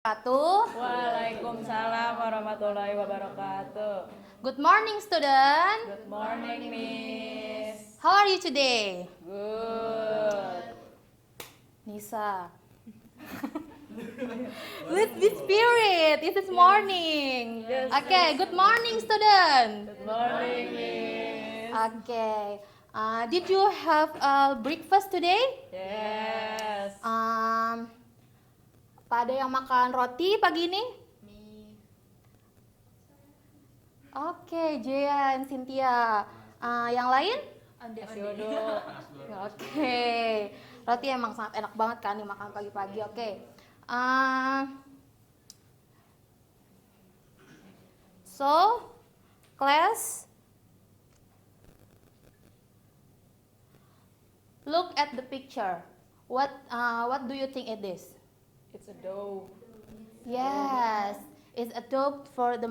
Wabarakatuh. Waalaikumsalam warahmatullahi wabarakatuh. Good morning, student. Good morning, Miss. How are you today? Good. Nisa. Let's be spirit. It is morning. Yes, Okay, good morning, student. Good morning, Miss. Okay. Did you have breakfast today? Yes. Pada yang makan roti pagi ini? Oke, Jean, Cynthia. Yang lain? Nasi uduk. Oke, roti emang sangat enak banget kan dimakan pagi-pagi. Oke. So, class, look at the picture. What do you think it is? It's a dough. Yes, it's a dough for the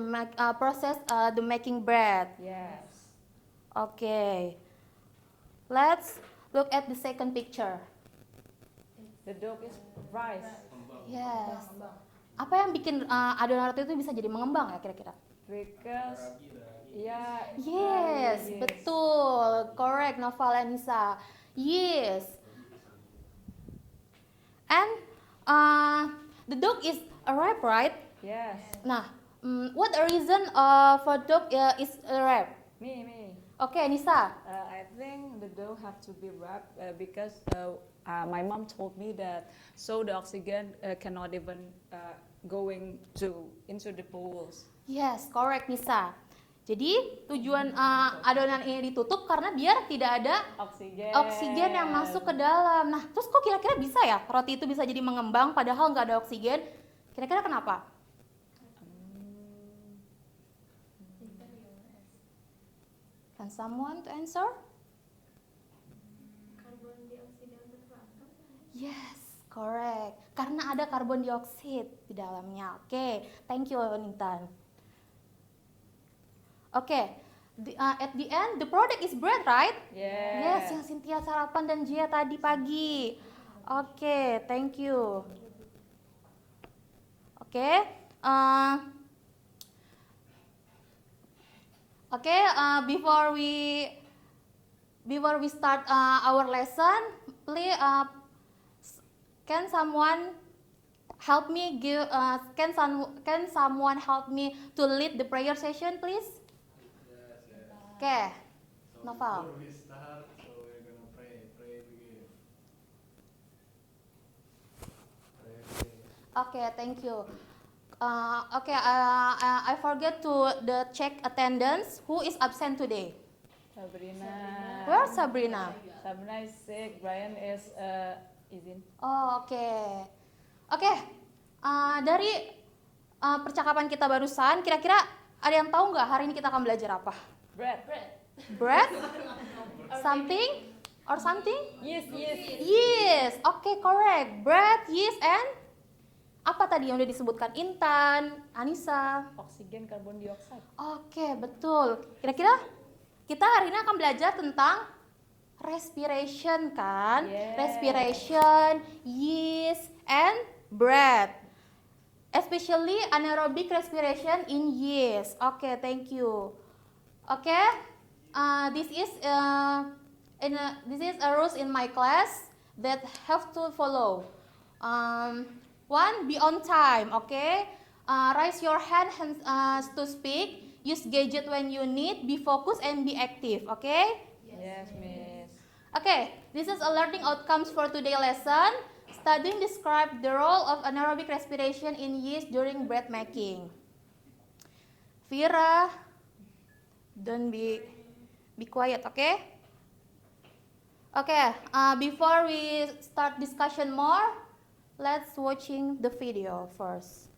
process the making bread. Yes. Okay, let's look at the second picture. The dough is rice. Yes. Apa yang bikin adonan roti itu bisa jadi mengembang ya kira-kira? Because Yes, betul. Correct, Noval and Nisa. Yes. And the dough is ripe, right? Yes. Nah, what the reason for dough is ripe? Me. Okay, Nisa. I think the dough have to be wrapped because my mom told me that so the oxygen cannot even going into the pools. Yes, correct, Nisa. Jadi tujuan adonan ini ditutup karena biar tidak ada oksigen yang masuk ke dalam. Nah, terus kok kira-kira bisa ya roti itu bisa jadi mengembang padahal nggak ada oksigen? Kira-kira kenapa? Can someone to answer? Karbon dioksida berfaktor. Yes, correct. Karena ada karbon dioksida di dalamnya. Oke, thank you, Nintan. Oke, at the end, the product is bread, right? Yes, yang Cynthia sarapan dan Jia tadi pagi. Oke, thank you. Oke, before we start our lesson, please, can someone help me can someone help me to lead the prayer session, please? Okay, Noval. Before we start, so we're gonna pray begin. Okay, thank you. I forget to check attendance. Who is absent today? Sabrina. Where's Sabrina? Sabrina is sick. Brian is izin. Oh, oke. Oke, dari percakapan kita barusan, kira-kira ada yang tahu nggak hari ini kita akan belajar apa? Bread. Bread? Something? Or something? Yes. Yes, oke, correct. Bread, yeast, and apa tadi yang udah disebutkan Intan, Anissa? Oksigen, karbon dioksida. Oke, betul. Kira-kira kita hari ini akan belajar tentang respiration kan? Yes. Respiration, yeast, and bread. Especially anaerobic respiration in yeast. Oke, thank you. Oke, this is a rules in my class that have to follow. One, be on time. Okay, raise your hand to speak. Use gadget when you need. Be focused and be active. Okay. Yes, Miss. Okay, this is a learning outcomes for today's lesson. Studying describe the role of anaerobic respiration in yeast during bread making. Vira, don't be quiet, okay? Okay, before we start discussion more, let's watching the video first.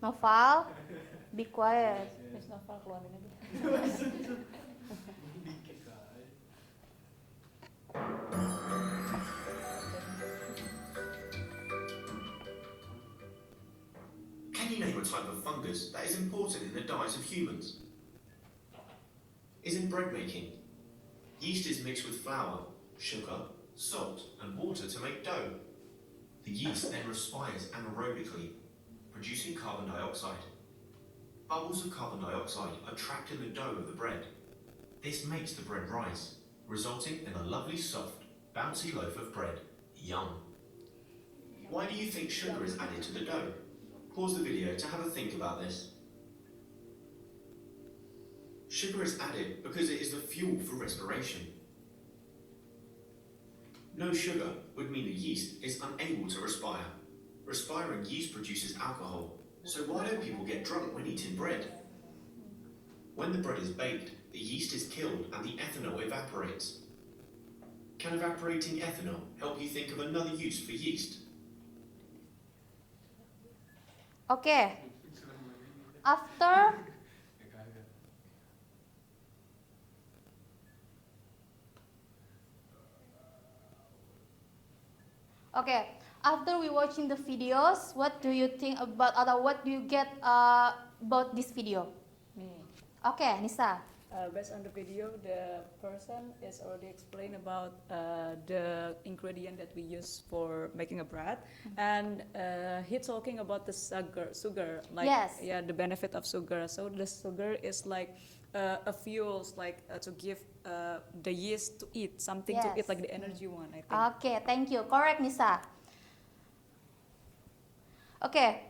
Noval, be quiet. Miss Noval keluarin aja. type of fungus that is important in the diet of humans? Is in bread making. Yeast is mixed with flour, sugar, salt, and water to make dough. The yeast then respires anaerobically, producing carbon dioxide. Bubbles of carbon dioxide are trapped in the dough of the bread. This makes the bread rise, resulting in a lovely soft, bouncy loaf of bread. Yum! Why do you think sugar is added to the dough? Pause the video to have a think about this. Sugar is added because it is the fuel for respiration. No sugar would mean the yeast is unable to respire. Respiring yeast produces alcohol, so why don't people get drunk when eating bread? When the bread is baked, the yeast is killed and the ethanol evaporates. Can evaporating ethanol help you think of another use for yeast? Oke. After Okay, after we watching the videos, what do you think about atau what do you get about this video? Me. Oke, Nisa. Based on the video, the person is already explained about the ingredient that we use for making a bread, and he talking about the sugar, like Yes. yeah, the benefit of sugar. So the sugar is like a fuel, like to give the yeast to eat something to eat, Yes. like the energy one. I think. Oke, thank you. Correct, Nisa. Oke,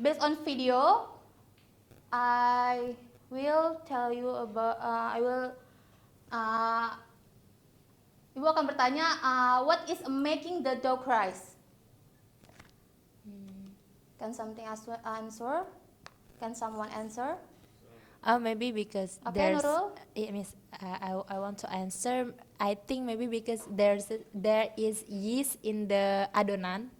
based on video, I will tell you about. Ibu akan bertanya, what is making the dog rise? Can something answer? Can someone answer? Maybe because Okay, there's. Nurul? It means I want to answer. I think maybe because there is yeast in the adonan,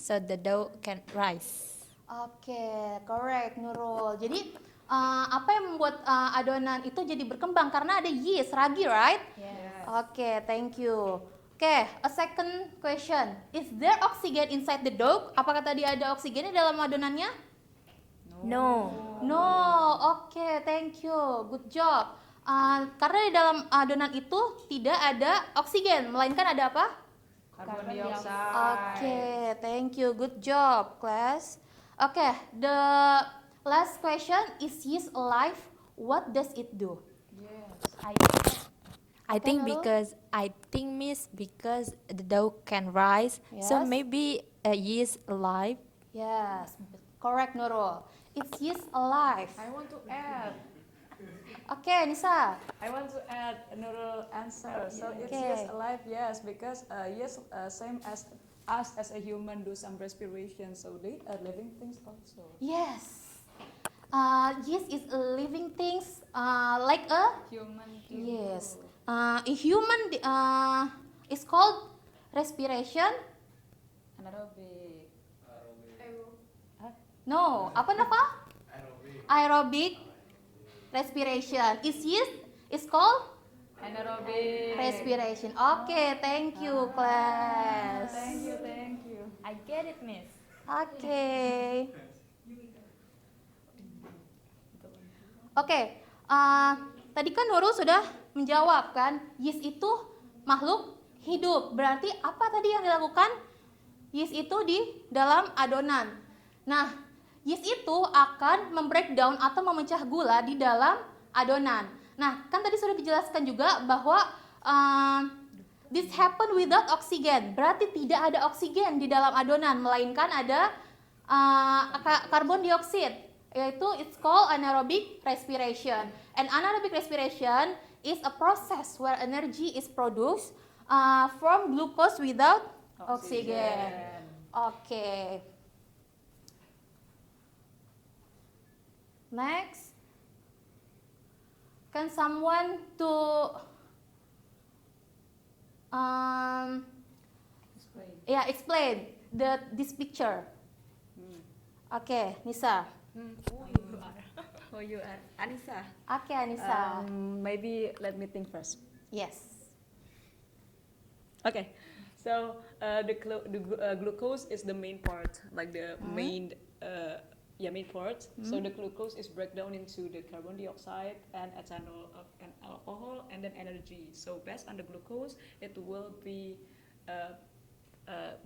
so the dough can rise. Oke, correct, Nurul. Jadi apa yang membuat adonan itu jadi berkembang? Karena ada yeast, ragi, right? Yes. Oke, thank you. Oke, a second question. Is there oxygen inside the dough? Apakah tadi ada oksigen di dalam adonannya? No. No. Oke, thank you. Good job. Karena di dalam adonan itu tidak ada oksigen, melainkan ada apa? Carbon dioxide. Oke, thank you. Good job, class. Oke, the last question, is yeast alive? What does it do? Yes. I think Nurul? because the dough can rise, so Yes. maybe yeast alive. Yes, correct, Nurul. It's yeast alive. I want to add. Oke, Nisa. I want to add a neural answer. So it's Okay. yes alive, yes, because yes, same as us as a human do some respiration, so they are living things also. Yes. Yeast is a living things like a Human. yes. A human is called respiration. Anaerobic. No, apa nama? Aerobic. Aerobic respiration. Is yeast is called Anaerobic. respiration. Oke, thank you, class. Thank you, thank you. I get it, Miss. Oke. Oke, tadi kan Nurul sudah menjawab kan, yeast itu makhluk hidup. Berarti apa tadi yang dilakukan? Yeast itu di dalam adonan. Nah, yeast itu akan membreakdown atau memecah gula di dalam adonan. Nah, kan tadi sudah dijelaskan juga bahwa this happen without oxygen. Berarti tidak ada oksigen di dalam adonan, melainkan ada karbon dioksida, yaitu it's called anaerobic respiration. And anaerobic respiration is a process where energy is produced from glucose without oxygen. Oke. Next, can someone to explain this picture? Oke, Nisa. Who you are? Anissa. Oke, Anissa. Maybe let me think first. Yes. Okay, So glucose is the main part, like the main part. So the glucose is break down into the carbon dioxide and ethanol and alcohol and then energy. So based on the glucose, it will be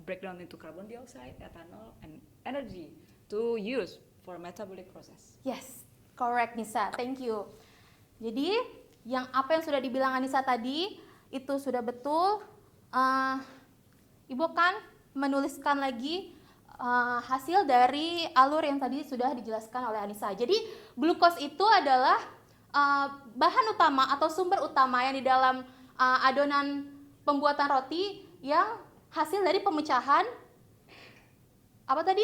break down into carbon dioxide, ethanol, and energy to use for metabolic process. Yes, correct Nisa, thank you. Jadi yang apa yang sudah dibilang Anissa tadi itu sudah betul. Ibu kan menuliskan lagi hasil dari alur yang tadi sudah dijelaskan oleh Anissa. Jadi glukos itu adalah bahan utama atau sumber utama yang di dalam adonan pembuatan roti yang hasil dari pemecahan apa tadi?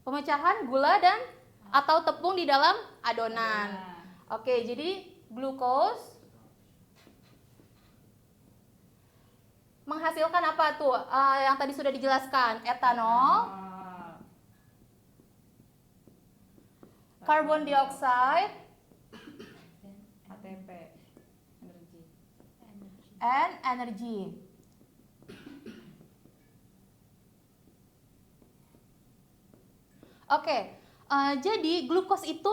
Pemecahan gula dan atau tepung di dalam adonan. Oke, jadi glukos menghasilkan apa tuh? Yang tadi sudah dijelaskan, etanol, carbon dioxide, ATP, energi. and energy. Oke, jadi glukos itu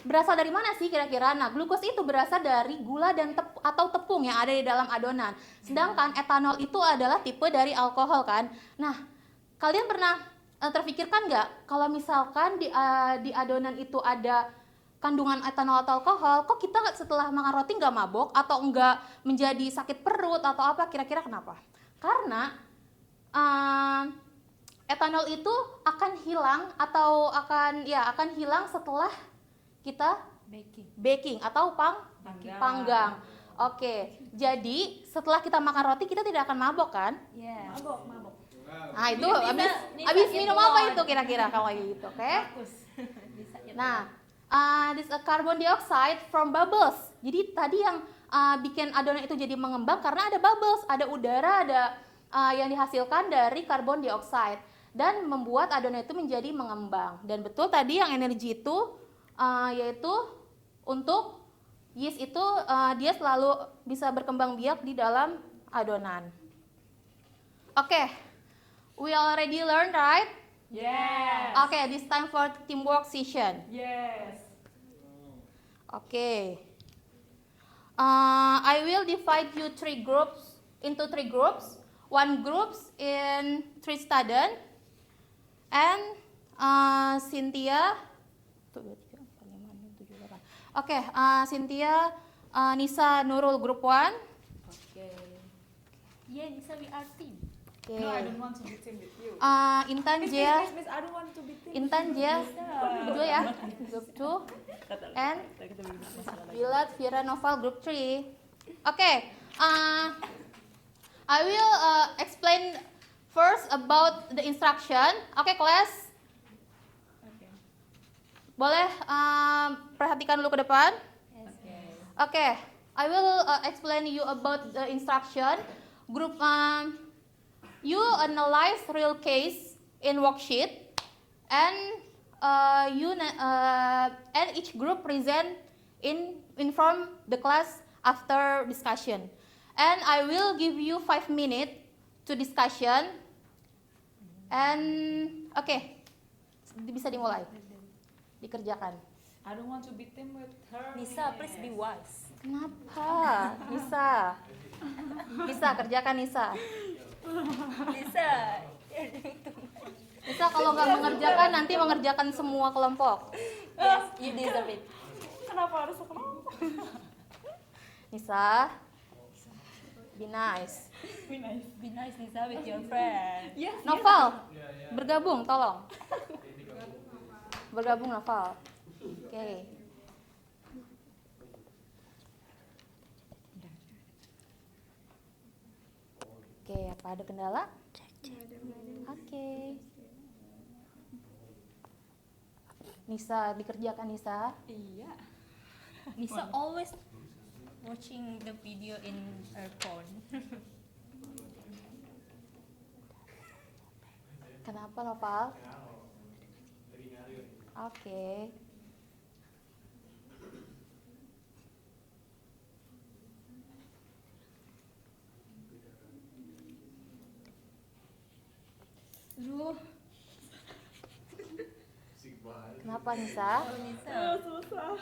berasal dari mana sih kira-kira? Nah, glukos itu berasal dari gula dan atau tepung yang ada di dalam adonan. Sedangkan etanol itu adalah tipe dari alkohol kan. Nah, kalian pernah terpikirkan nggak kalau misalkan di adonan itu ada kandungan etanol atau alkohol, kok kita setelah makan roti nggak mabok atau nggak menjadi sakit perut atau apa? Kira-kira kenapa? Karena etanol itu akan hilang atau akan hilang setelah kita baking atau panggang. Oke, jadi setelah kita makan roti kita tidak akan mabok kan? Yeah. Mabok. Nah itu habis minum apa itu kira-kira kalau gitu, oke? Nah, this carbon dioxide from bubbles. Jadi tadi yang bikin adonan itu jadi mengembang karena ada bubbles, ada udara, ada yang dihasilkan dari carbon dioxide dan membuat adonan itu menjadi mengembang. Dan betul tadi yang energi itu yaitu untuk yeast itu dia selalu bisa berkembang biak di dalam adonan. Oke, we already learned, right? Yes. Okay, this time for teamwork session. Yes. Okay. I will divide you into three groups. One groups in Tristaden and Cynthia. Okay, Cynthia, Nisa, Nurul, group 1. Okay. Yeah, Nisa, we are team. Okay. No, I don't want to be team with you. Intan, Jia, Miss, I don't want to be team. Intan, Jia, dua ya, group 2. And Bilal, Vira, Noval, group 3. Okay, I will explain first about the instruction. Okay, class. Okay. Boleh perhatikan dulu ke depan. Okay. Okay, I will explain you about the instruction. Group you analyze real case in worksheet, and and each group present inform the class after discussion. And I will give you 5 minutes to discussion. And okay, bisa dimulai, dikerjakan. I don't want to be team with her. Nisa, please be wise. Kenapa? Bisa kerjakan Nisa. Nisa, Nisa kalau nggak mengerjakan nanti mengerjakan semua kelompok. yes, you deserve it. Kenapa harus aku? Nisa, be nice. Be nice. Be nice, Nisa, with your friend. Yes. Noval, bergabung tolong. Bergabung Noval. Oke. Oke, apa ada kendala? Oke. Nisa, dikerjakan Nisa. Iya. Nisa always watching the video in her phone. Kenapa Noval? Oke. Kenapa Nisa? Susah.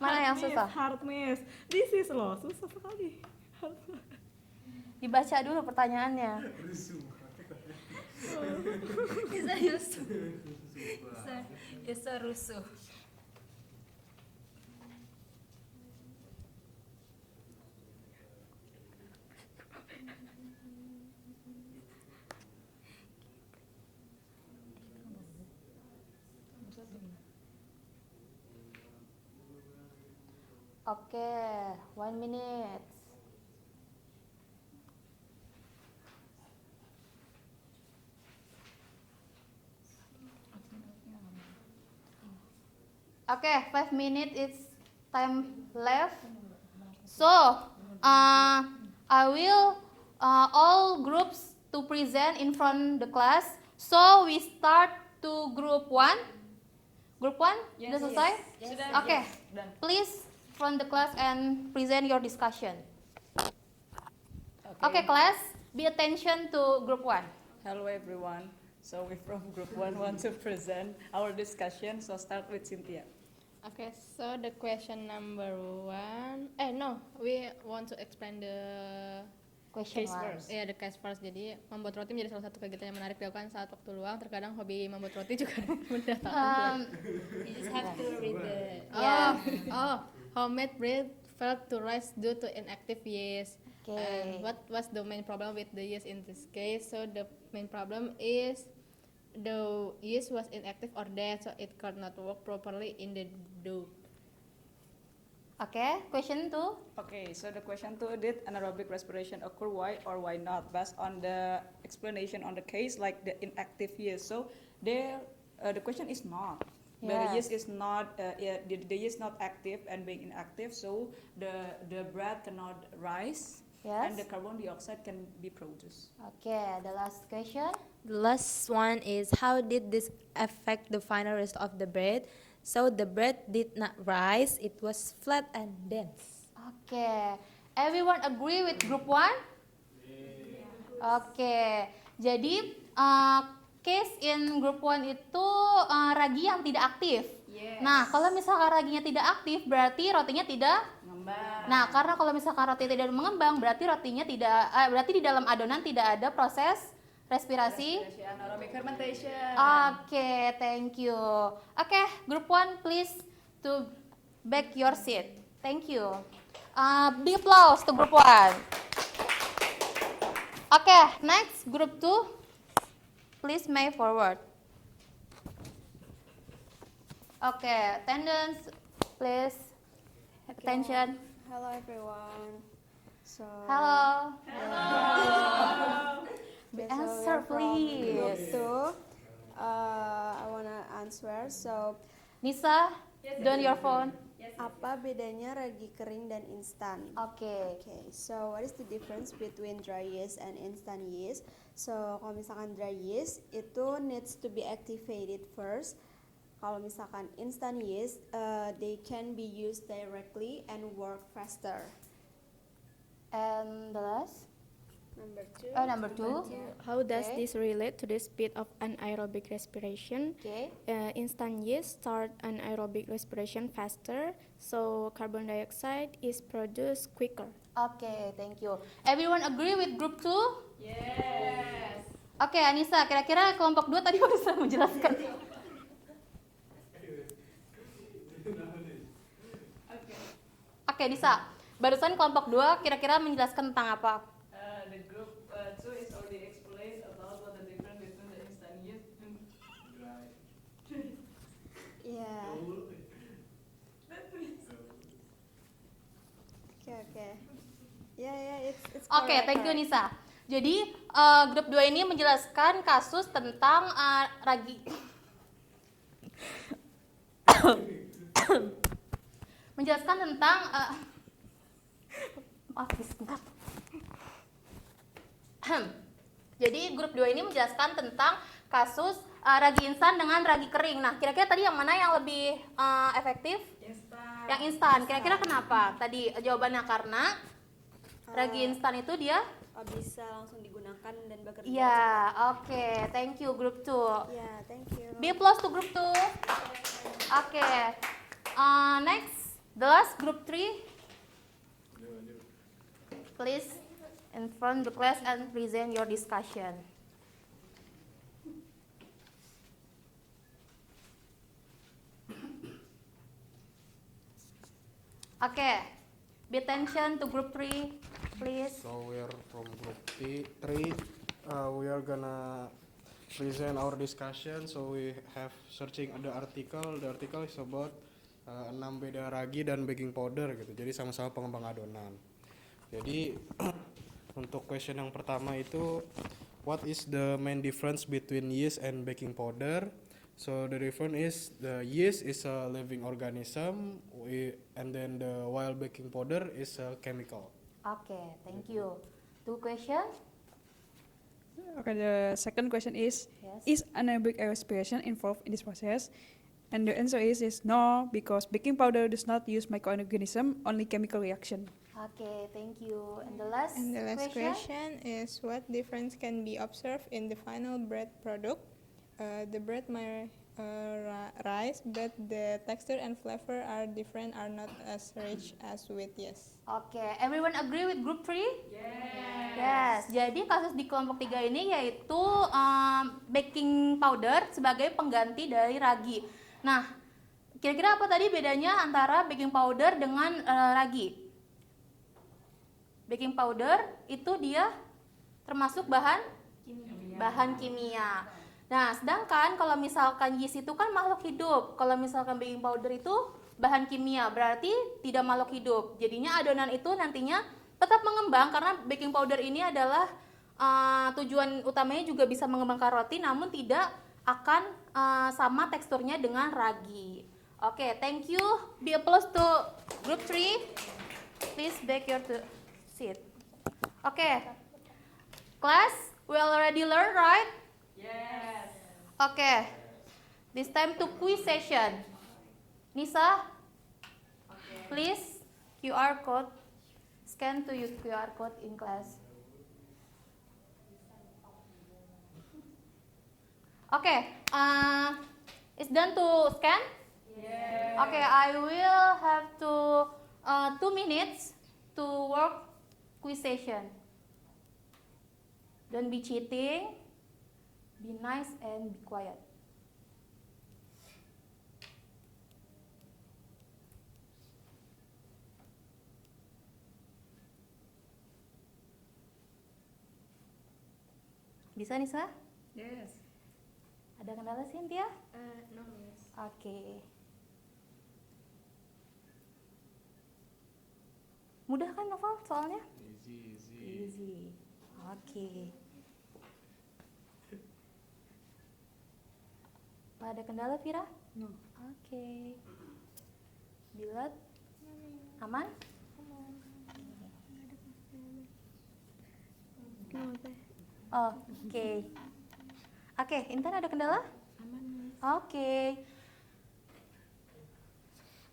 Mana yang susah? Hard miss. This is loh, susah sekali. Dibaca dulu pertanyaannya. Isa rusuh. Isa rusuh. Oke, 1 minute. Oke, 5 minutes is time left. So, I will all groups to present in front the class. So we start to group 1. Group 1 Yes, sudah selesai? Sudah. Oke, Yes, done. please front the class and present your discussion. Okay, class, be attention to group 1. Hello everyone. So we from group 1 want to present our discussion. So start with Cynthia. Okay, so the question number 1. We want to explain the Question Case 1. first. ya the case first. Jadi membuat roti menjadi salah satu kegiatan yang menarik dilakukan saat waktu luang. Terkadang hobi membuat roti juga mendatangkan. You just have to read the. Homemade bread failed to rise due to inactive yeast. Okay. And what was the main problem with the yeast in this case? So the main problem is the yeast was inactive or dead, so it could not work properly in the dough. Okay, question 2. Okay, so the question 2, did anaerobic respiration occur? Why or why not? Based on the explanation on the case, like the inactive yeast. So there, the question is not. The Yes. yeast is not. The yeast not active and being inactive, so the bread cannot rise, and the Yes. carbon dioxide can be produced. Okay, the last question. The last one is how did this affect the final result of the bread? So the bread did not rise, it was flat and dense. Okay, everyone agree with group 1? Oke, jadi case in group 1 itu ragi yang tidak aktif. Yes. Nah, kalau misalkan raginya tidak aktif, berarti rotinya tidak. Ngembang. Nah, karena kalau misalkan roti tidak mengembang, berarti rotinya tidak. Berarti di dalam adonan tidak ada proses respirasi. Anaerobic fermentation. Oke, thank you. Oke, group 1 please to back your seat. Thank you. Big applause to group 1. Oke, next group 2. Please move forward. Oke, attendance please. Attention. Hello everyone. So Hello. Okay, so Answer, we are from Group please. 2. I wanna answer. So Nisa, down your phone. apa bedanya ragi kering dan instan? Oke. Okay, so what is the difference between dry yeast and instant yeast? So kalau misalkan dry yeast itu needs to be activated first. Kalau misalkan instant yeast, they can be used directly and work faster. And the last? Number 2. Number 2. How does Okay. this relate to the speed of anaerobic respiration? Okay. Instant yeast start anaerobic respiration faster, so carbon dioxide is produced quicker. Oke, thank you. Everyone agree with group 2? Yes. Oke, Anissa, kira-kira kelompok 2 tadi bisa menjelaskan. Oke, Nisa. Barusan kelompok 2 kira-kira menjelaskan tentang apa? The group 2 is already explained about what the difference between the instant yeast and Dry. Yeah. Okay. Yeah, it's Oke, correct, thank you correct. Nisa. Jadi grup 2 ini menjelaskan kasus tentang ragi menjelaskan tentang maaf sebentar. Jadi grup 2 ini menjelaskan tentang kasus ragi instan dengan ragi kering. Nah, kira-kira tadi yang mana yang lebih efektif? instant. Yang instan. Kira-kira kenapa? Tadi jawabannya karena ragi instan itu dia Bisa langsung digunakan makan dan bekerja. Iya, oke. Thank you group 2. Ya, thank you. B plus to group 2. Oke. Next, the last group 3. Please inform the class and present your discussion. Okay, pay attention to group 3, please. So we are from group three. We are gonna present our discussion. So we have searching the article. The article is about 6 beda ragi dan baking powder gitu. Jadi sama-sama pengembang adonan. Jadi untuk question yang pertama itu, what is the main difference between yeast and baking powder? So the difference is the yeast is a living organism, and then the while baking powder is a chemical. Okay, thank you. 2 questions. Okay, the second question is Yes. anaerobic aspiration involved in this process? And the answer is no, because baking powder does not use microorganism, only chemical reaction. Okay, thank you. And the last, And the last question. question is what difference can be observed in the final bread product? The bread may rise, but the texture and flavor are different, are not as rich as with yeast. Okay, everyone agree with group 3? Yes. Jadi kasus di kelompok 3 ini yaitu baking powder sebagai pengganti dari ragi. Nah, kira-kira apa tadi bedanya antara baking powder dengan ragi? Baking powder itu dia termasuk bahan kimia. Nah, sedangkan kalau misalkan yeast itu kan makhluk hidup. Kalau misalkan baking powder itu bahan kimia, berarti tidak makhluk hidup. Jadinya adonan itu nantinya tetap mengembang karena baking powder ini adalah tujuan utamanya juga bisa mengembangkan roti, namun tidak akan sama teksturnya dengan ragi. Oke, thank you. Be applause to group 3. Please back your seat. Oke. Class, we already learned, right? Okay, this time to quiz session. Nisa, please QR code, scan to use QR code in class. Okay, it's done to scan? Okay, I will have to 2 minutes to work quiz session. Don't be cheating. Be nice and be quiet. Bisa Nisa? Yes. Ada kendala Cynthia? No, yes. Oke. Mudah kan Novel soalnya? Easy. Oke. Ada kendala Vira? No. Oke. Bilat? Aman? Oke. Oke, Intan ada kendala? Aman. Oke.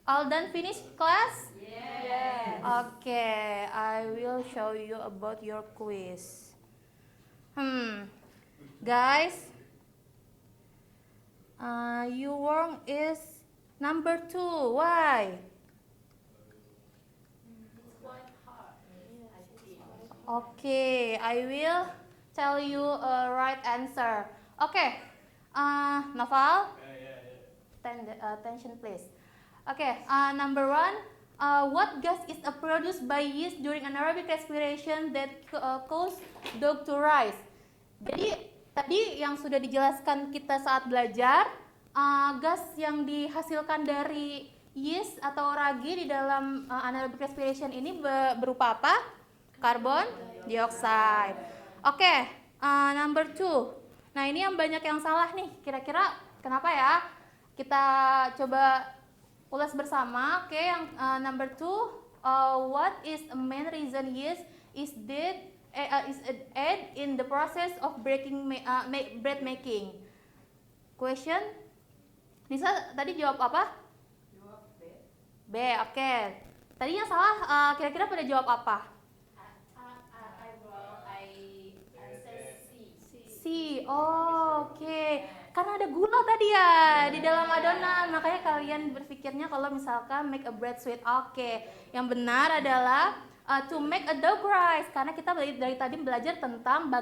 All done finish class? Yes. Okay, I will show you about your quiz. Guys, your work is number 2. Why? Okay, I will tell you a right answer. Okay, Naval? Attention please. Okay, number 1, what gas is produced by yeast during anaerobic respiration that cause dough to rise? Jadi tadi yang sudah dijelaskan kita saat belajar, gas yang dihasilkan dari yeast atau ragi di dalam anaerobic respiration ini berupa apa? Karbon dioksida. Oke, number 2. Nah ini yang banyak yang salah nih. Kira-kira kenapa ya? Kita coba ulas bersama. Oke, yang number 2. What is the main reason yeast is add in the process of bread making? Question. Nisa tadi jawab apa? Jawab B. B, oke. Tadi yang salah kira-kira pada jawab apa? I answer see. Oh, oke. Karena ada gula tadi ya di dalam adonan, makanya kalian berpikirnya kalau misalkan make a bread sweet. Oke. Yang benar adalah to make a dough rise, karena kita dari tadi belajar tentang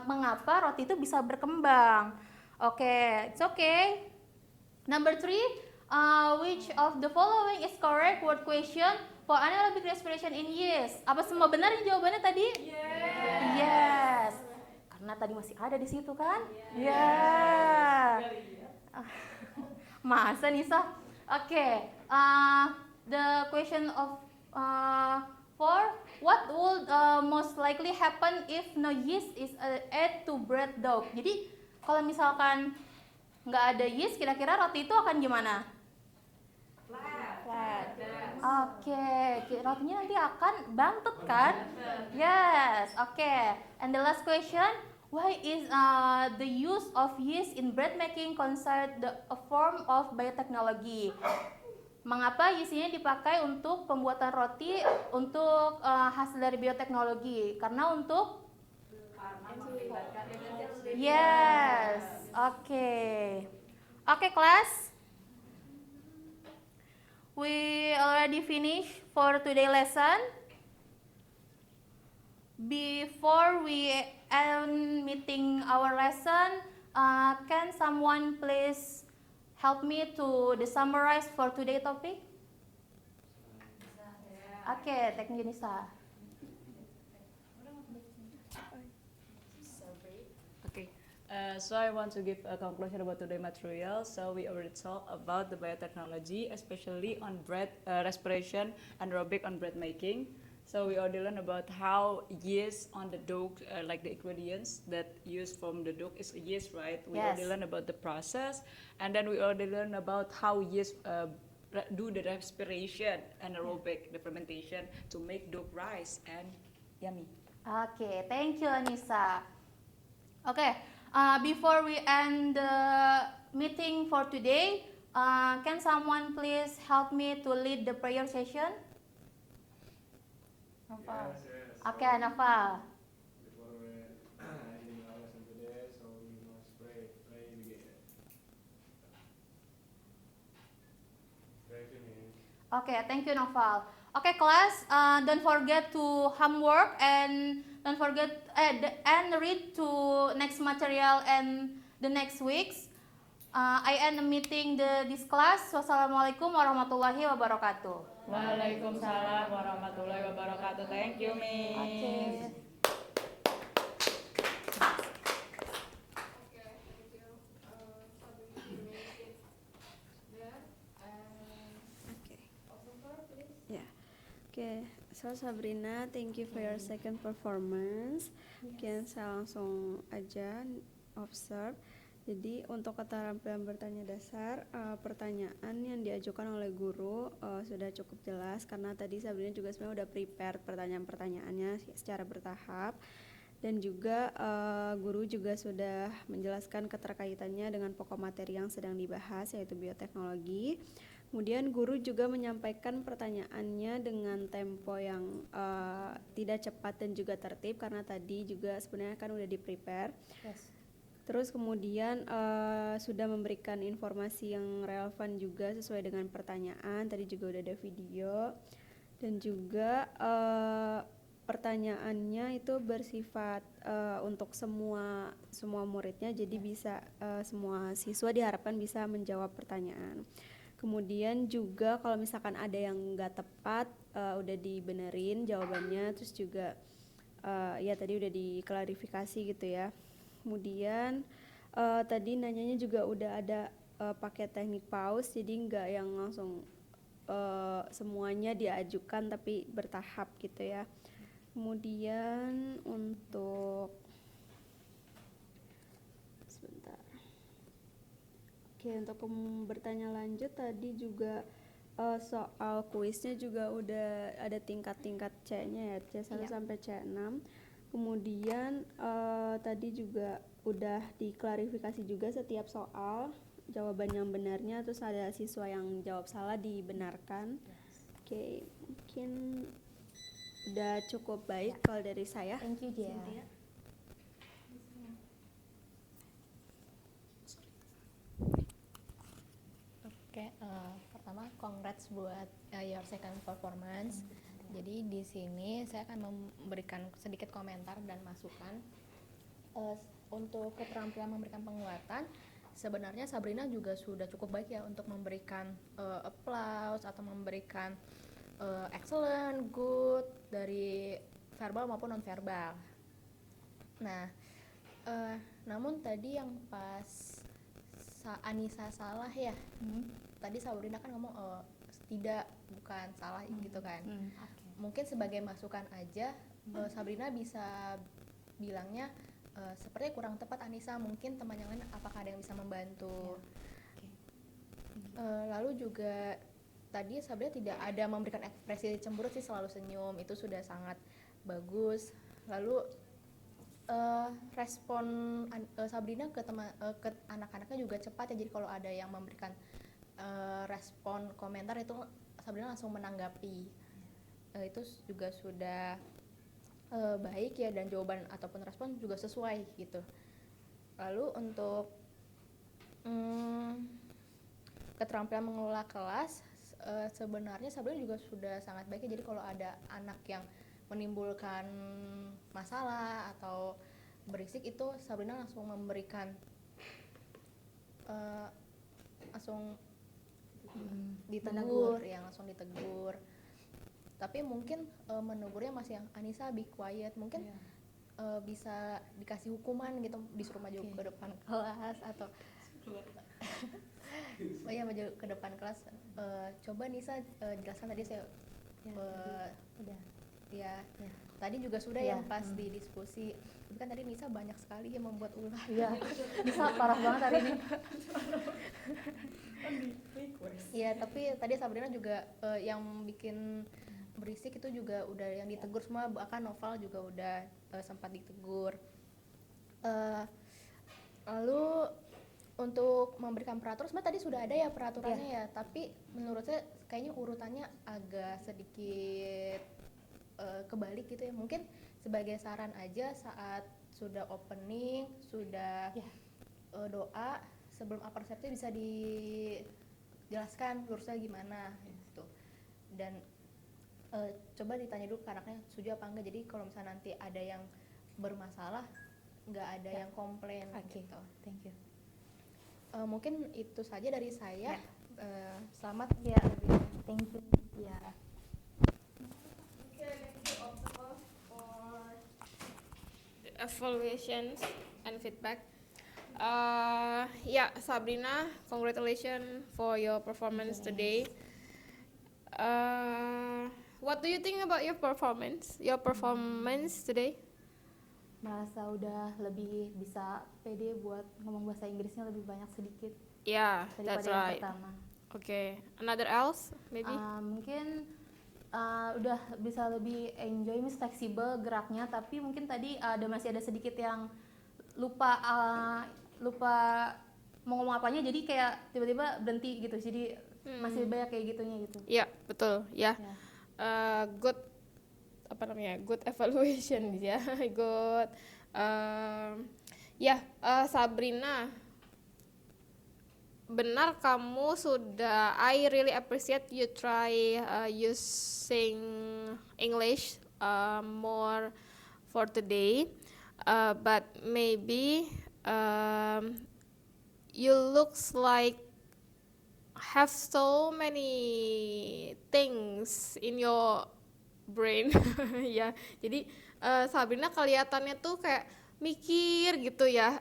mengapa roti itu bisa berkembang. Oke, it's okay. Number 3, which of the following is correct word question for anaerobic respiration in yeast? Apa semua benar nih jawabannya tadi? Yes. Karena tadi masih ada di situ kan? Masa Nisa? Oke. The question of 4, what would most likely happen if no yeast is added to bread dough? Jadi kalau misalkan nggak ada yeast, kira-kira roti itu akan gimana? Flat. Oke, rotinya nanti akan bantet kan? Yes, oke. And the last question, why is the use of yeast in bread making considered a form of biotechnology? Mengapa yeast ini dipakai untuk pembuatan roti untuk hasil dari bioteknologi? Karena untuk yes, oke. Oke, class. We already finished for today lesson. Before we end meeting our lesson, can someone please help me to summarize for today topic? Okay, thank you, Nisa. Okay, so I want to give a conclusion about today's material. So we already talked about the biotechnology, especially on bread respiration and aerobic on bread making. So we already learned about how yeast on the dough, like the ingredients that used from the dough is yeast, right? We Yes. already learned about the process, and then we already learned about how yeast do the respiration and aerobic, the fermentation to make dough rise and yummy. Okay, thank you, Anissa. Okay, before we end the meeting for today, can someone please help me to lead the prayer session? Noval. Okay, Noval. Before we ending our lesson today, so we must pray together. Pray finish. Okay, thank you, Noval. Okay, class, don't forget to homework and don't forget and read to next material and the next weeks. I end the meeting this class. Wassalamualaikum warahmatullahi wabarakatuh. Waalaikumsalam warahmatullahi wabarakatuh. Thank you, Miss. Okay. Okay, so Sabrina, thank you for your second performance. Mungkin saya langsung aja observe. Jadi untuk keterampilan bertanya dasar, pertanyaan yang diajukan oleh guru sudah cukup jelas karena tadi Sabrina juga sebenarnya udah prepare pertanyaan-pertanyaannya secara bertahap. Dan juga guru juga sudah menjelaskan keterkaitannya dengan pokok materi yang sedang dibahas, yaitu bioteknologi. Kemudian guru juga menyampaikan pertanyaannya dengan tempo yang tidak cepat dan juga tertib karena tadi juga sebenarnya kan udah di-prepare. Yes. Terus kemudian sudah memberikan informasi yang relevan juga sesuai dengan pertanyaan. Tadi juga udah ada video dan juga pertanyaannya itu bersifat untuk semua muridnya, jadi bisa semua siswa diharapkan bisa menjawab pertanyaan. Kemudian juga kalau misalkan ada yang nggak tepat udah dibenerin jawabannya, terus juga ya tadi udah diklarifikasi gitu ya. Kemudian tadi nanyanya juga udah ada pakai teknik pause, jadi nggak yang langsung semuanya diajukan tapi bertahap gitu ya. Kemudian untuk untuk bertanya lanjut tadi juga soal kuisnya juga udah ada tingkat-tingkat C-nya ya, C1 sampai C6. Kemudian tadi juga udah diklarifikasi juga setiap soal jawaban yang benarnya, terus ada siswa yang jawab salah dibenarkan. Oke, mungkin udah cukup baik kalau dari saya. Thank you, Dia. best buat your second performance. Jadi di sini saya akan memberikan sedikit komentar dan masukan. Untuk keterampilan memberikan penguatan, sebenarnya Sabrina juga sudah cukup baik ya untuk memberikan applause atau memberikan excellent, good dari verbal maupun non verbal. Nah, namun tadi yang pas Anissa salah ya, tadi Sabrina kan ngomong tidak, bukan salah gitu kan. Mungkin sebagai masukan aja, Sabrina bisa bilangnya sepertinya kurang tepat Anissa, mungkin teman yang lain apakah ada yang bisa membantu. Lalu juga tadi Sabrina tidak ada memberikan ekspresi cemberut sih, selalu senyum, itu sudah sangat bagus. Lalu respon Sabrina ke ke anak-anaknya juga cepat ya, jadi kalau ada yang memberikan respon komentar itu Sabrina langsung menanggapi. Itu juga sudah baik ya, dan jawaban ataupun respon juga sesuai gitu. Lalu untuk keterampilan mengelola kelas, sebenarnya Sabrina juga sudah sangat baik ya. Jadi kalau ada anak yang menimbulkan masalah atau berisik, itu Sabrina langsung memberikan langsung ditegur, yang langsung ditegur. Tapi mungkin menegurnya masih yang Anissa be quiet, mungkin bisa dikasih hukuman gitu, disuruh maju ke depan kelas atau maju ke depan kelas. Coba Nisa jelaskan tadi saya udah ya. Tadi juga sudah yang pas di diskusi. Tapi kan tadi Nisa banyak sekali yang membuat ulah. Iya, Nisa parah banget hari ini. Iya, tapi tadi Sabrina juga yang bikin berisik itu juga udah yang ditegur semua, bahkan Noval juga udah sempat ditegur. Lalu untuk memberikan peraturan, sebenarnya tadi sudah ada ya peraturannya ya, tapi menurut saya kayaknya urutannya agak sedikit kebalik gitu ya. Mungkin sebagai saran aja, saat sudah opening, sudah doa, sebelum apercepti bisa dijelaskan lurusnya gimana gitu. Dan coba ditanya dulu ke anaknya setuju apa enggak, jadi kalau misalnya nanti ada yang bermasalah nggak ada yang komplain gitu. Thank you. Mungkin itu saja dari saya. Selamat Ya, thank you. Ya. Evaluations and feedback. Sabrina, congratulations for your performance today. What do you think about your performance today? Merasa udah lebih bisa pede buat ngomong bahasa Inggrisnya lebih banyak sedikit Yeah, daripada that's yang right. pertama. Okay, another else maybe? Mungkin udah bisa lebih enjoy, fleksibel geraknya, tapi mungkin tadi masih ada sedikit yang lupa mau ngomong apanya, jadi kayak tiba-tiba berhenti gitu, jadi masih banyak kayak gitunya gitu. Iya, betul ya. Good evaluation ya. Good. Sabrina, benar kamu sudah. I really appreciate you try using English more for today, but maybe you looks like have so many things in your brain. Ya, jadi Sabrina kelihatannya tuh kayak mikir gitu ya.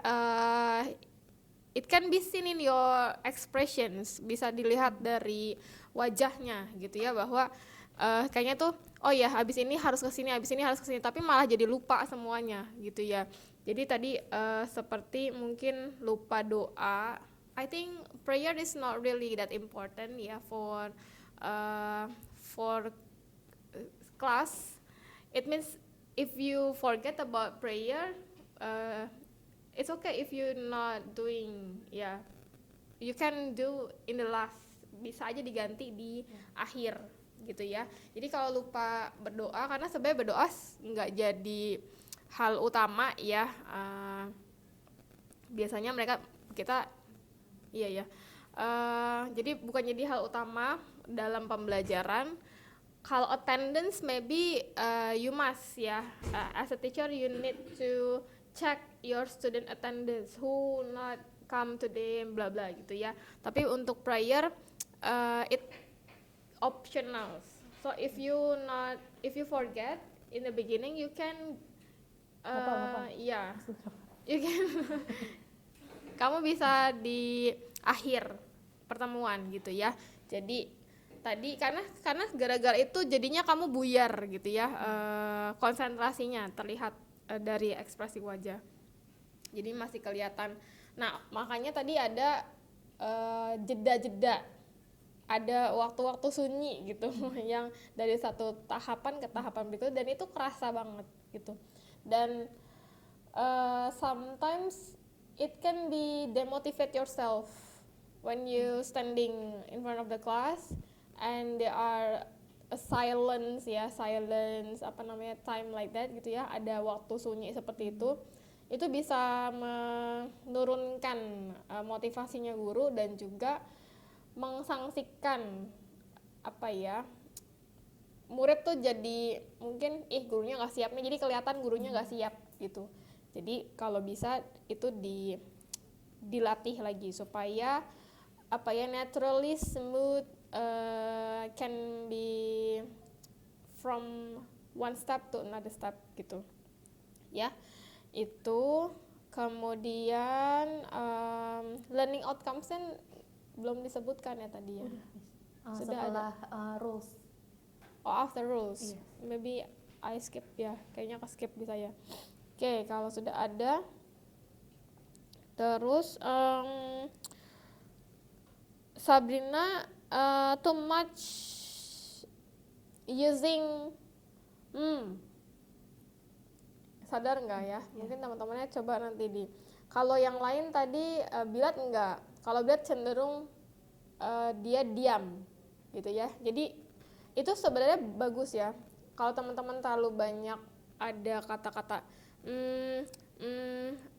It can be seen in your expressions, bisa dilihat dari wajahnya gitu ya, bahwa kayaknya tuh oh ya habis ini harus kesini, tapi malah jadi lupa semuanya gitu ya. Jadi tadi seperti mungkin lupa doa. I think prayer is not really that important ya for class. It means if you forget about prayer, it's okay if you not doing ya. You can do in the last, bisa aja diganti di akhir gitu ya. Jadi kalau lupa berdoa, karena sebenarnya berdoa nggak jadi hal utama ya. Biasanya kita Jadi bukan jadi hal utama dalam pembelajaran. Kalau attendance maybe you must ya, as a teacher you need to check your student attendance, who not come today, bla bla gitu ya. Tapi untuk prayer it optional. So if you forget in the beginning, you can you can kamu bisa di akhir pertemuan gitu ya. Jadi tadi karena gara-gara itu jadinya kamu buyar gitu ya, konsentrasinya terlihat dari ekspresi wajah. Jadi masih kelihatan. Nah, makanya tadi ada jeda-jeda, ada waktu-waktu sunyi gitu yang dari satu tahapan ke tahapan berikutnya, dan itu kerasa banget gitu. Dan sometimes it can be demotivate yourself when you standing in front of the class and there are a silence time like that gitu ya, ada waktu sunyi seperti itu bisa menurunkan motivasinya guru dan juga mengsangsikan murid tuh jadi mungkin gurunya nggak siap nih, jadi kelihatan gurunya nggak siap gitu. Jadi kalau bisa itu dilatih lagi supaya naturally smooth, can be from one step to another step gitu ya. Itu kemudian learning outcomes belum disebutkan ya tadi ya. Sudah setelah ada rules. After rules. Maybe I skip ya, kayaknya ke skip bisa ya. Oke, kalau sudah ada terus Sabrina too much using sadar nggak ya? Mungkin teman-temannya coba nanti kalau yang lain tadi Bilat enggak. Kalau Bilat cenderung dia diam gitu ya. Jadi itu sebenarnya bagus ya. Kalau teman-teman terlalu banyak ada kata-kata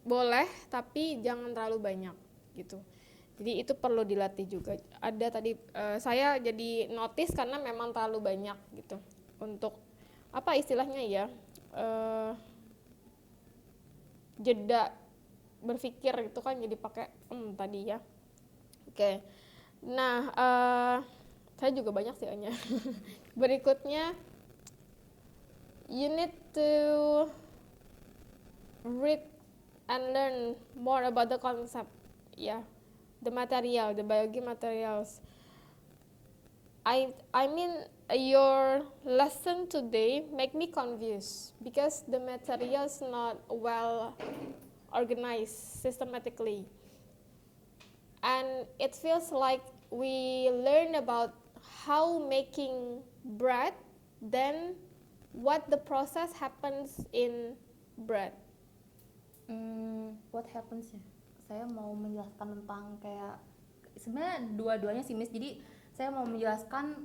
boleh, tapi jangan terlalu banyak gitu. Jadi itu perlu dilatih juga. Ada tadi saya jadi notice karena memang terlalu banyak gitu. Untuk apa istilahnya ya? Jeda berpikir itu kan jadi pakai tadi ya. Oke. Nah, saya juga banyak sih hanya. Berikutnya you need to read and learn more about the concept ya. The material, the biology materials. I mean your lesson today make me confused because the material is not well organized systematically, and it feels like we learn about how making bread, then what the process happens in bread. What happens ya? Saya mau menjelaskan tentang kayak sebenarnya dua-duanya sih Miss. Jadi saya mau menjelaskan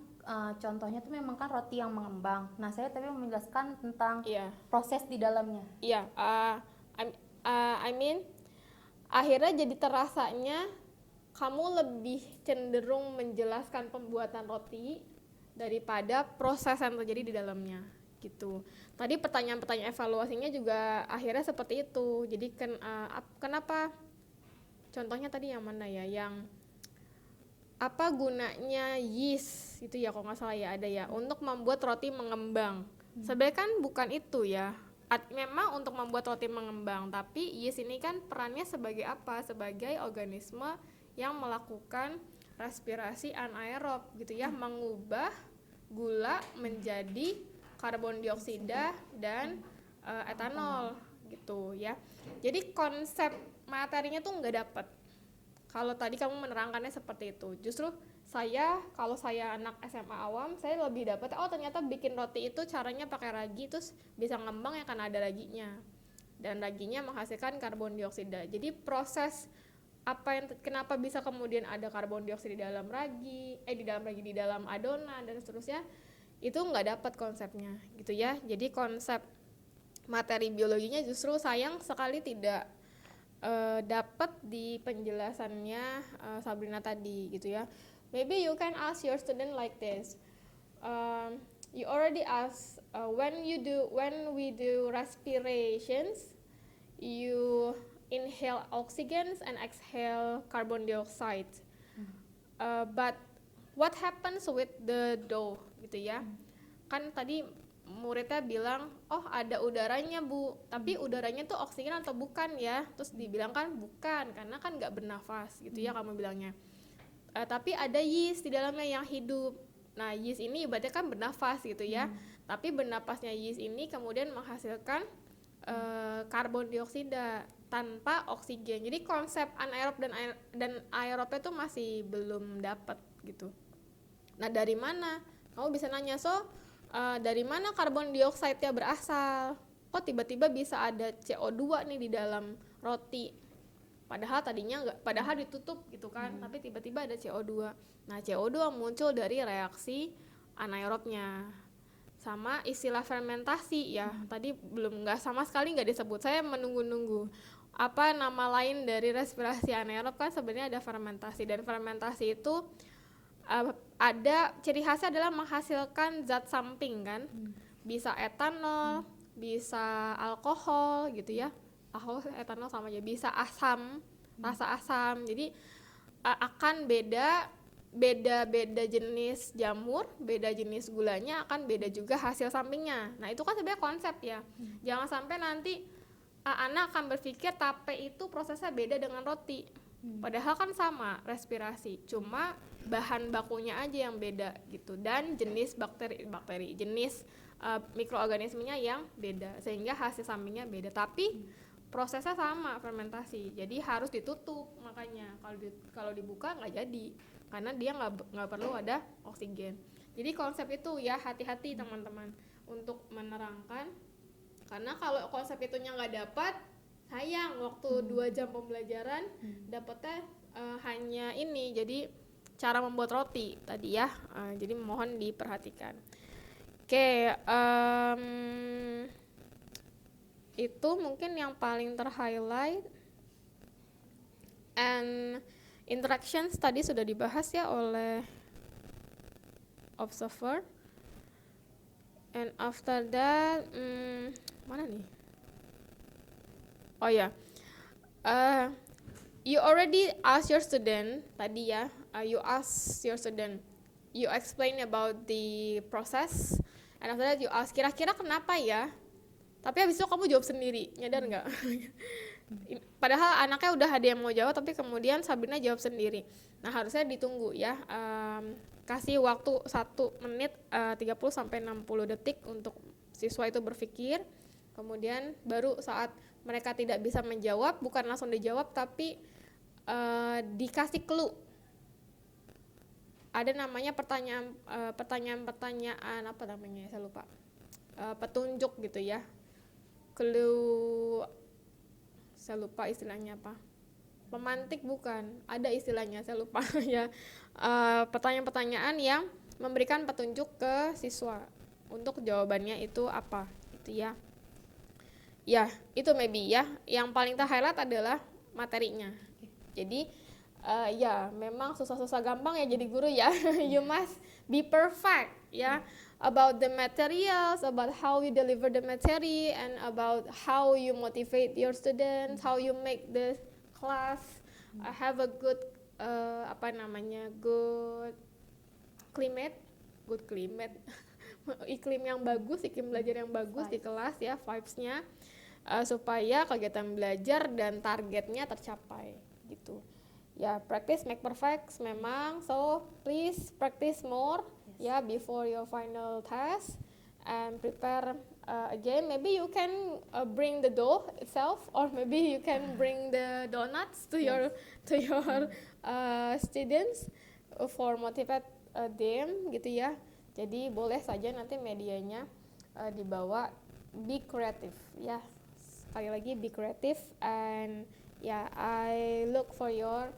contohnya tuh memang kan roti yang mengembang. Nah, saya tapi mau menjelaskan tentang proses di dalamnya. Iya, I mean akhirnya jadi terasanya kamu lebih cenderung menjelaskan pembuatan roti daripada proses yang terjadi di dalamnya gitu. Tadi pertanyaan-pertanyaan evaluasinya juga akhirnya seperti itu. Jadi kenapa? Contohnya tadi yang mana ya? Yang apa gunanya yeast itu ya, kalau nggak salah ya ada ya, untuk membuat roti mengembang. Sebenarnya kan bukan itu ya. Memang untuk membuat roti mengembang, tapi yeast ini kan perannya sebagai apa? Sebagai organisme yang melakukan respirasi anaerob gitu ya, mengubah gula menjadi karbon dioksida dan etanol gitu ya. Jadi konsep materinya tuh nggak dapet. Kalau tadi kamu menerangkannya seperti itu, justru kalau saya anak SMA awam, saya lebih dapat ternyata bikin roti itu caranya pakai ragi, terus bisa ngembang ya karena ada raginya, dan raginya menghasilkan karbon dioksida. Jadi proses kenapa bisa kemudian ada karbon dioksida di dalam ragi, di dalam adonan dan seterusnya, itu nggak dapat konsepnya gitu ya. Jadi konsep materi biologinya justru sayang sekali tidak dapat di penjelasannya Sabrina tadi gitu ya. Maybe you can ask your student like this. You already ask when we do respirations, you inhale oxygen and exhale carbon dioxide. But what happens with the dough gitu ya? Kan tadi muridnya bilang, oh ada udaranya bu, tapi udaranya tuh oksigen atau bukan ya? Terus dibilang kan bukan, karena kan nggak bernafas gitu ya kamu bilangnya. Tapi ada yeast di dalamnya yang hidup. Nah yeast ini ibaratnya kan bernafas gitu ya. Tapi bernafasnya yeast ini kemudian menghasilkan karbon dioksida tanpa oksigen. Jadi konsep anaerob dan aerobnya tuh masih belum dapat gitu. Nah dari mana? Kamu bisa nanya, dari mana karbon dioksida berasal? Kok tiba-tiba bisa ada CO2 nih di dalam roti? Padahal tadinya enggak, padahal ditutup gitu kan, tapi tiba-tiba ada CO2. Nah, CO2 muncul dari reaksi anaerobnya. Sama istilah fermentasi ya, tadi enggak sama sekali enggak disebut. Saya menunggu-nunggu. Apa nama lain dari respirasi anaerob? Kan sebenarnya ada fermentasi, dan fermentasi itu ada ciri khasnya adalah menghasilkan zat samping kan, bisa etanol, bisa alkohol gitu ya, alkohol etanol sama aja, bisa asam, rasa asam. Jadi akan beda jenis jamur, beda jenis gulanya, akan beda juga hasil sampingnya. Nah itu kan sebenarnya konsep ya, jangan sampai nanti anak akan berpikir tape itu prosesnya beda dengan roti. Padahal kan sama respirasi, cuma bahan bakunya aja yang beda gitu, dan jenis bakteri jenis mikroorganismenya yang beda, sehingga hasil sampingnya beda. Tapi prosesnya sama, fermentasi. Jadi harus ditutup, makanya kalau dibuka nggak jadi, karena dia nggak perlu ada oksigen. Jadi konsep itu ya, hati-hati teman-teman untuk menerangkan, karena kalau konsep itunya nggak dapat, sayang waktu 2 jam pembelajaran dapatnya hanya ini. Jadi cara membuat roti tadi ya, jadi mohon diperhatikan. Oke, itu mungkin yang paling terhighlight. And interactions tadi sudah dibahas ya oleh observer. And after that, mana nih? Oh ya, you already ask your student tadi ya, you ask your student, you explain about the process, and after that you ask kira-kira kenapa ya, tapi habis itu kamu jawab sendiri, nyadar nggak? Padahal anaknya udah ada yang mau jawab, tapi kemudian Sabrina jawab sendiri. Nah harusnya ditunggu ya, kasih waktu 1 menit 30-60 detik untuk siswa itu berpikir, kemudian baru saat mereka tidak bisa menjawab, bukan langsung dijawab, tapi dikasih clue. Ada namanya pertanyaan apa namanya, saya lupa. Petunjuk gitu ya. Clue, saya lupa istilahnya apa. Pemantik bukan, ada istilahnya, saya lupa ya. Pertanyaan-pertanyaan yang memberikan petunjuk ke siswa untuk jawabannya itu apa, gitu ya. Ya, itu maybe ya. Yang paling ter-highlight adalah materinya. Jadi, ya memang susah-susah gampang ya jadi guru ya. You must be perfect ya. About the materials, about how you deliver the material, and about how you motivate your students, how you make the class have a good good climate, iklim yang bagus, iklim belajar yang bagus di kelas ya, vibes-nya, supaya kegiatan belajar dan targetnya tercapai gitu ya. Practice make perfect memang, so please practice more ya before your final test, and prepare again. Maybe you can bring the dough itself, or maybe you can bring the donuts to your students for motivate them gitu ya. Jadi boleh saja nanti medianya dibawa. Be creative ya, sekali lagi be creative, and ya I look for your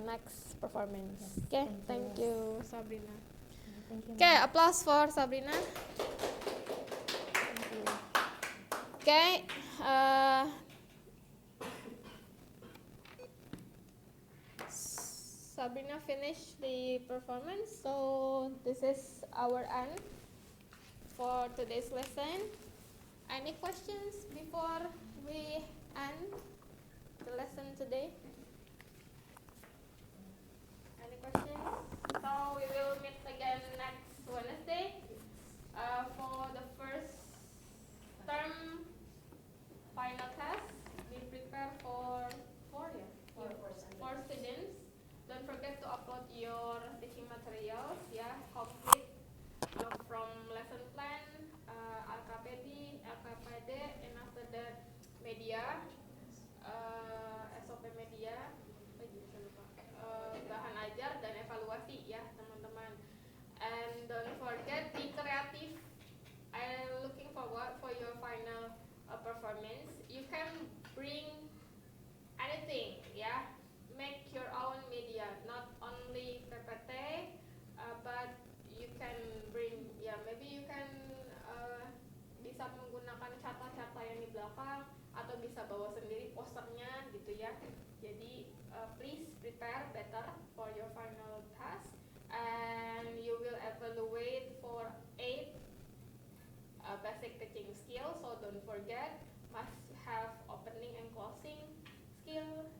next performance. Okay, thank you Sabrina. Okay, applause for Sabrina. Okay, Sabrina finished the performance, so this is our end for today's lesson. Any questions before we end the lesson today? Any questions? So we will meet again next Wednesday for the first term final test. Be prepared for four students. Don't forget to upload your teaching materials, complete from lesson plan, LKPD, and after that media, SOP media, bahan ajar dan evaluasi ya teman-teman. And don't forget be creative. I'm looking forward for your final performance. You can bring anything, make your own media, not only PPT, but you can bring, maybe you can bisa menggunakan carta-carta yang di belakang atau bisa bawa sendiri posternya gitu ya. Jadi please prepare better for your final task, and you will evaluate for 8 basic teaching skills. So don't forget, must have opening and closing skill,